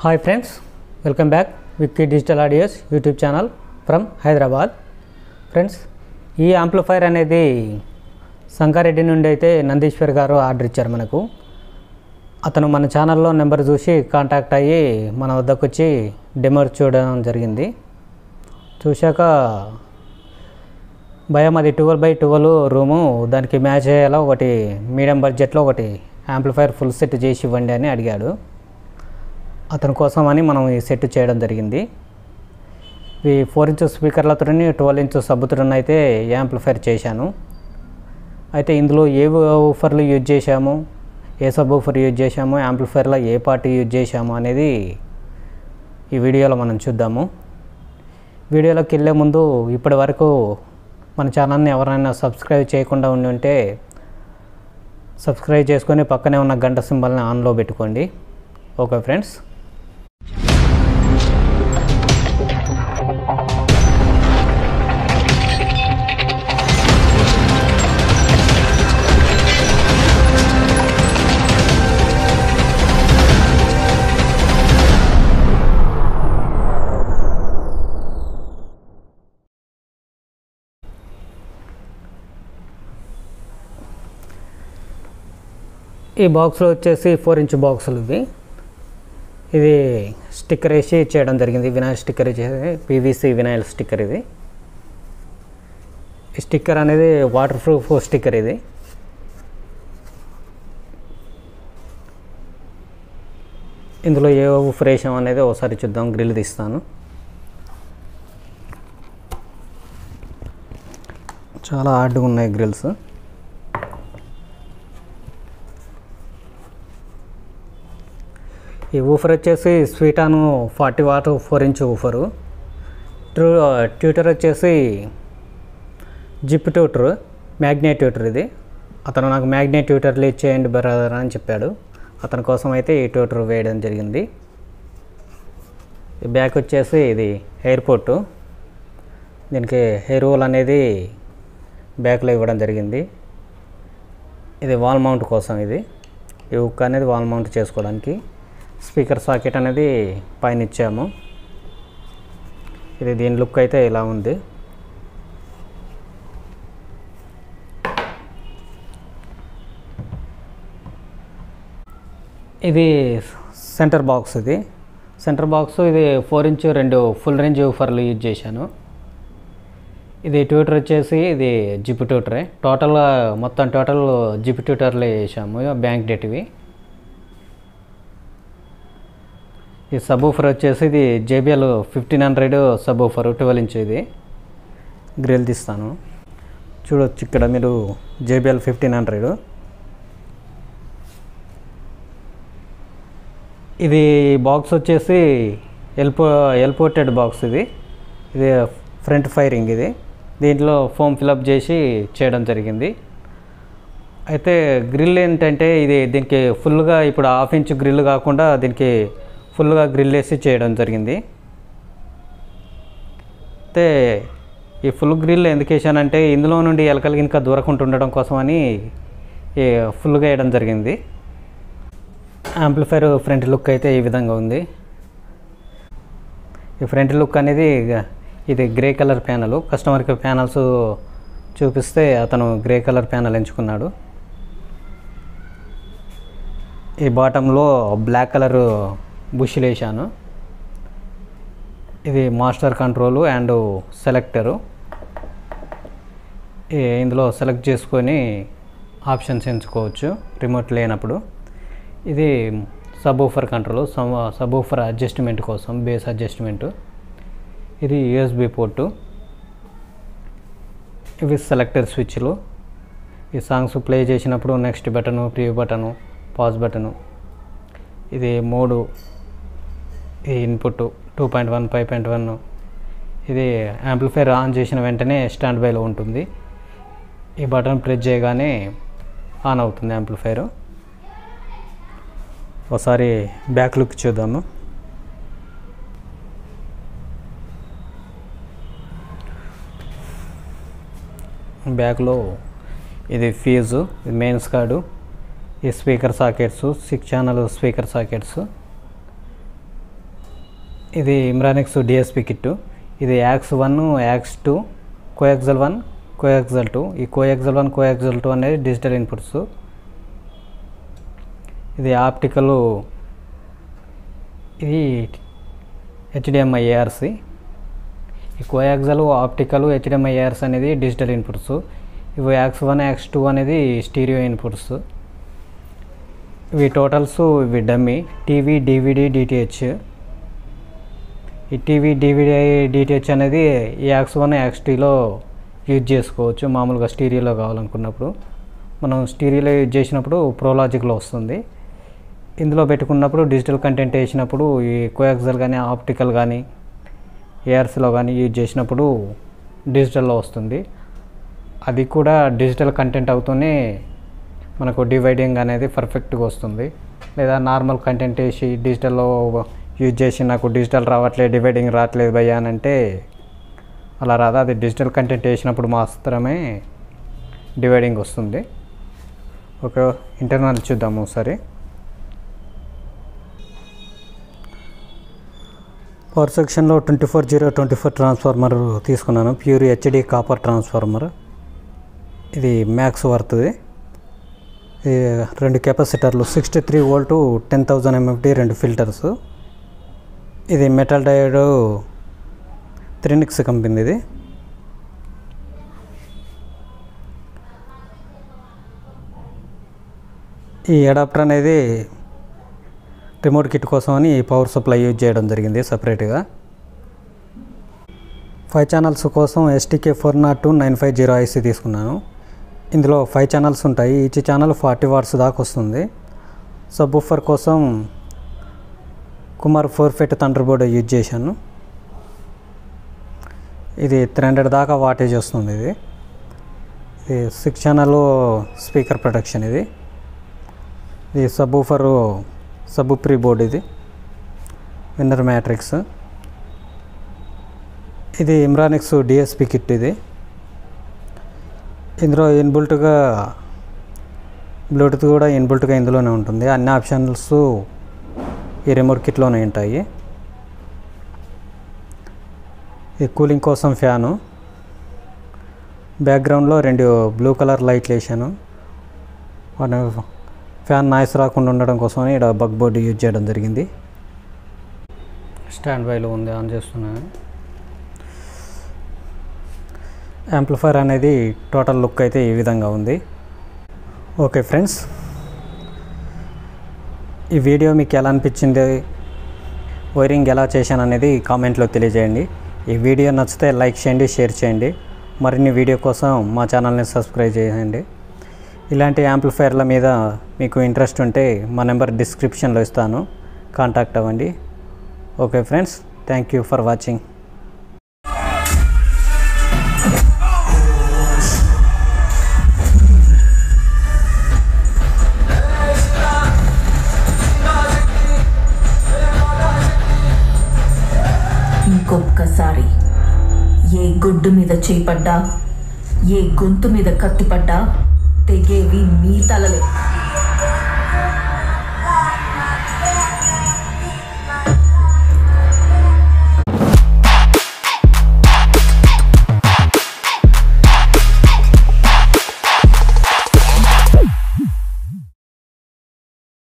Hi friends, welcome back Wiki Digital Audios YouTube channel from Hyderabad. Friends, ఈ amplifier అనేది సంగారెడ్డి నుండి అయితే నందీశ్వర్ గారు ఆర్డర్ ఇచ్చారు మనకు. అతను మన ఛానల్లో నెంబర్ చూసి కాంటాక్ట్ అయ్యి మన వద్దకు వచ్చి డెమో చూడడం జరిగింది. చూశాక భయం, అది 12x12 రూము, దానికి మ్యాచ్ అయ్యేలా ఒకటి మీడియం బడ్జెట్లో ఒకటి యాంప్లిఫైర్ ఫుల్ సెట్ చేసి ఇవ్వండి అని అడిగాడు. అతని కోసం అని మనం ఈ సెట్ చేయడం జరిగింది. ఈ 4" స్పీకర్లతో 12" సబ్బుతో అయితే యాంప్లిఫైర్ చేశాను. అయితే ఇందులో ఏ ఊఫర్లు యూజ్ చేశాము, ఏ సబ్ ఊఫర్ యూజ్ చేశాము, యాంప్లిఫైర్లో ఏ పార్ట్ యూజ్ చేశాము అనేది ఈ వీడియోలో మనం చూద్దాము. వీడియోలోకి వెళ్ళే ముందు ఇప్పటి వరకు మన ఛానల్ని ఎవరైనా సబ్స్క్రైబ్ చేయకుండా ఉంటే సబ్స్క్రైబ్ చేసుకొని పక్కనే ఉన్న గంట సింబల్ని ఆన్లో పెట్టుకోండి. ఓకే ఫ్రెండ్స్, ఈ బాక్స్లో వచ్చేసి 4" బాక్సులు ఇది స్టిక్కర్ వేసి చేయడం జరిగింది. వినాయిల్ స్టిక్కర్ వేసి, పీవీసీ వినాయిల్ స్టిక్కర్ ఇది. ఈ స్టిక్కర్ అనేది వాటర్ ప్రూఫ్ స్టిక్కర్ ఇది. ఇందులో ఏ ఫ్రేషం అనేది ఒకసారి చూద్దాం. గ్రిల్ తీస్తాను. చాలా హార్డ్గా ఉన్నాయి గ్రిల్స్. ఈ ఊఫర్ వచ్చేసి స్వీటాను 40 వాట్ 4" ఊఫరు. ట్యూటర్ వచ్చేసి జిప్ ట్యూటర్, మ్యాగ్నెట్ ట్యూటర్ ఇది. అతను నాకు మ్యాగ్నెట్ ట్యూటర్లు ఇచ్చేయండి బ్రదర్ అని చెప్పాడు. అతని కోసం అయితే ఈ ట్యూటర్ వేయడం జరిగింది. ఈ బ్యాక్ వచ్చేసి ఇది ఎయిర్పోర్ట్. దీనికి హెయిర్ రోల్ అనేది బ్యాక్లో ఇవ్వడం జరిగింది. ఇది వాల్ మౌంట్ కోసం. ఇది ఈ హుక్ అనేది వాల్ మౌంట్ చేసుకోవడానికి. స్పీకర్ సాకెట్ అనేది పైన ఇచ్చాము. ఇది దీని లుక్ అయితే ఇలా ఉంది. ఇది సెంటర్ బాక్స్. ఇది సెంటర్ బాక్స్. ఇది 4" 2 ఫుల్ రేంజ్ ఊఫర్లు యూజ్ చేశాను. ఇది ట్యూటర్ వచ్చేసి ఇది జిప్ ట్యూటరే. టోటల్ జిప్ ట్యూటర్లే వేసాము, బ్యాంక్ డేట్వి. ఈ సబ్ ఊఫర్ వచ్చేసి ఇది JBL 1500 సబ్ ఊఫర్ 12" ఇది. గ్రిల్ తీస్తాను. చూడొచ్చు ఇక్కడ మీరు JBL 1500. ఇది బాక్స్ వచ్చేసి ఎల్పోర్టెడ్ బాక్స్. ఇది ఫ్రంట్ ఫైరింగ్. ఇది దీంట్లో ఫోమ్ ఫిలప్ చేసి చేయడం జరిగింది. అయితే గ్రిల్ ఏంటంటే దీనికి ఫుల్గా ఇప్పుడు 1/2" గ్రిల్ కాకుండా దీనికి ఫుల్గా గ్రిల్ వేసి చేయడం జరిగింది. అయితే ఈ ఫుల్ గ్రిల్ ఎందుకు వేసానంటే ఇందులో నుండి ఎలకలు ఇంకా దూరకుండా ఉండడం కోసమని ఫుల్గా వేయడం జరిగింది. యాంప్లిఫైర్ ఫ్రంట్ లుక్ అయితే ఈ విధంగా ఉంది. ఈ ఫ్రంట్ లుక్ అనేది ఇది గ్రే కలర్ ప్యానల్. కస్టమర్కి ప్యానల్స్ చూపిస్తే అతను గ్రే కలర్ ప్యానల్ ఎంచుకున్నాడు. ఈ బాటంలో బ్లాక్ కలర్ బుష్లు వేసాను. ఇది మాస్టర్ కంట్రోలు అండ్ సెలెక్టరు. ఇందులో సెలెక్ట్ చేసుకొని ఆప్షన్స్ ఎంచుకోవచ్చు రిమోట్ లేనప్పుడు. ఇది sub woofer control, sub woofer adjustment కోసం, బేస్ అడ్జస్ట్మెంటు. ఇది USB పోర్టు. ఇవి సెలెక్టర్ స్విచ్లు. ఈ సాంగ్స్ ప్లే చేసినప్పుడు next button, preview button, pause button. ఇది మోడు. ఈ ఇన్పుట్ 2.1 5.1. ఇది యాంప్లిఫైర్ ఆన్ చేసిన వెంటనే స్టాండ్ బైలో ఉంటుంది. ఈ బటన్ ప్రెస్ చేయగానే ఆన్ అవుతుంది యాంప్లిఫైర్. ఒకసారి బ్యాక్ లుక్ చూద్దాము. బ్యాక్లో ఇది ఫ్యూజు, ఇది మెయిన్స్ కార్డు, ఈ speaker sockets, 6 channel speaker sockets. ఇది ఇమ్రానిక్స్ డిఎస్పి కిట్టు. ఇది యాక్స్ 1, యాక్స్ 2, కోయాక్సల్ 1, కోయాక్సల్ 2. ఈ కోయాక్సల్ 1, కోయాక్సల్ 2 అనేది డిజిటల్ ఇన్పుట్స్. ఇది ఆప్టికల్, ఇది హెచ్డిఎంఐ ఏఆర్సి. ఈ కోయాక్సల్, ఆప్టికల్, హెచ్డిఎంఐ ఏఆర్సి అనేది డిజిటల్ ఇన్పుట్స్. ఇవి యాక్స్ 1, యాక్స్ 2 అనేది స్టీరియో ఇన్పుట్స్. ఇవి టోటల్స్, ఇవి డమ్మీ. TV, DVD, DTH. ఈ టీవీ, డివిడి, డిటిహెచ్ అనేది యాక్స్ 1, యాక్స్ 2లో యూజ్ చేసుకోవచ్చు. మామూలుగా స్టీరియోలో కావాలనుకున్నప్పుడు మనం స్టీరియోలో యూజ్ చేసినప్పుడు ప్రోలాజిక్లో వస్తుంది. ఇందులో పెట్టుకున్నప్పుడు డిజిటల్ కంటెంట్ వేసినప్పుడు ఈ కోయాక్సల్ కానీ, ఆప్టికల్ కానీ, ఏఆర్సీలో కానీ యూజ్ చేసినప్పుడు డిజిటల్లో వస్తుంది. అది కూడా డిజిటల్ కంటెంట్ అవుతూనే మనకు డివైడింగ్ అనేది పర్ఫెక్ట్గా వస్తుంది. లేదా నార్మల్ కంటెంట్ వేసి డిజిటల్లో యూజ్ చేసి నాకు డిజిటల్ రావట్లేదు, డివైడింగ్ రావట్లేదు భయ్యా అని అంటే అలా రాదా. అది డిజిటల్ కంటెంట్ వేసినప్పుడు మాత్రమే డివైడింగ్ వస్తుంది. ఓకే, ఇంటర్నల్ చూద్దాము ఒకసారి. పవర్ సెక్షన్లో 24/0/24 ట్రాన్స్ఫార్మర్ తీసుకున్నాను. Pure HD copper transformer. ఇది మ్యాక్స్ వర్త్ది. ఇది 2 కెపాసిటర్లు, 63 వోల్టు, 10,000 MFD, 2 ఫిల్టర్స్. ఇది మెటల్ డయోడ్, త్రినిక్స్ కంపెనీ. ఇది ఈ అడాప్టర్ అనేది రిమోట్ కిట్ కోసం అని పవర్ సప్లై యూజ్ చేయడం జరిగింది సపరేట్గా. 5 ఛానల్స్ కోసం STK402-950 IC తీసుకున్నాను. ఇందులో 5 ఛానల్స్ ఉంటాయి. ఈచ్ ఛానల్ 40 వాట్స్ దాకా వస్తుంది. సబ్ ఊఫర్ కోసం కుమార్ 4 థండర్ బోర్డ్ యూజ్ చేశాను. ఇది 300 దాకా వాటేజ్ వస్తుంది. ఇది 6 ఛానల్ స్పీకర్ ప్రొటెక్షన్. ఇది sub woofer, sub pre board. ఇది విన్నర్ మ్యాట్రిక్స్. ఇది ఇమ్రానిక్స్ డిఎస్పి కిట్. ఇది ఇందులో ఇన్బుల్ట్గా బ్లూటూత్ కూడా ఇన్బుల్ట్గా ఇందులోనే ఉంటుంది. అన్ని ఆప్షన్స్ ఈ రిమోట్ కిట్లోనే ఉంటాయి. ఈ కూలింగ్ కోసం ఫ్యాను. బ్యాక్గ్రౌండ్లో 2 బ్లూ కలర్ లైట్లు వేసాను. ఫ్యాన్ నాయిస్ రాకుండా ఉండడం కోసమని ఇక్కడ బగ్ బోర్డు యూజ్ చేయడం జరిగింది. స్టాండ్ బైలో ఉంది, ఆన్ చేస్తున్నాను. యాంప్లిఫైర్ అనేది టోటల్ లుక్ అయితే ఈ విధంగా ఉంది. ఓకే ఫ్రెండ్స్, ఈ వీడియో మీకు ఎలా అనిపించింది, వైరింగ్ ఎలా చేశాను అనేది కామెంట్లో తెలియజేయండి. ఈ వీడియో నచ్చితే లైక్ చేయండి, షేర్ చేయండి. మరిన్ని వీడియో కోసం మా ఛానల్ని సబ్స్క్రైబ్ చేయండి. ఇలాంటి యాంప్లిఫైర్ల మీద మీకు ఇంట్రెస్ట్ ఉంటే మా నెంబర్ డిస్క్రిప్షన్లో ఇస్తాను, కాంటాక్ట్ అవ్వండి. Okay friends, thank you for watching. ఇంకొక్కసారి ఏ గుడ్డు మీద చేపడ్డా, ఏ గొంతు మీద కత్తిపడ్డా తెగేవి మీ తలలే.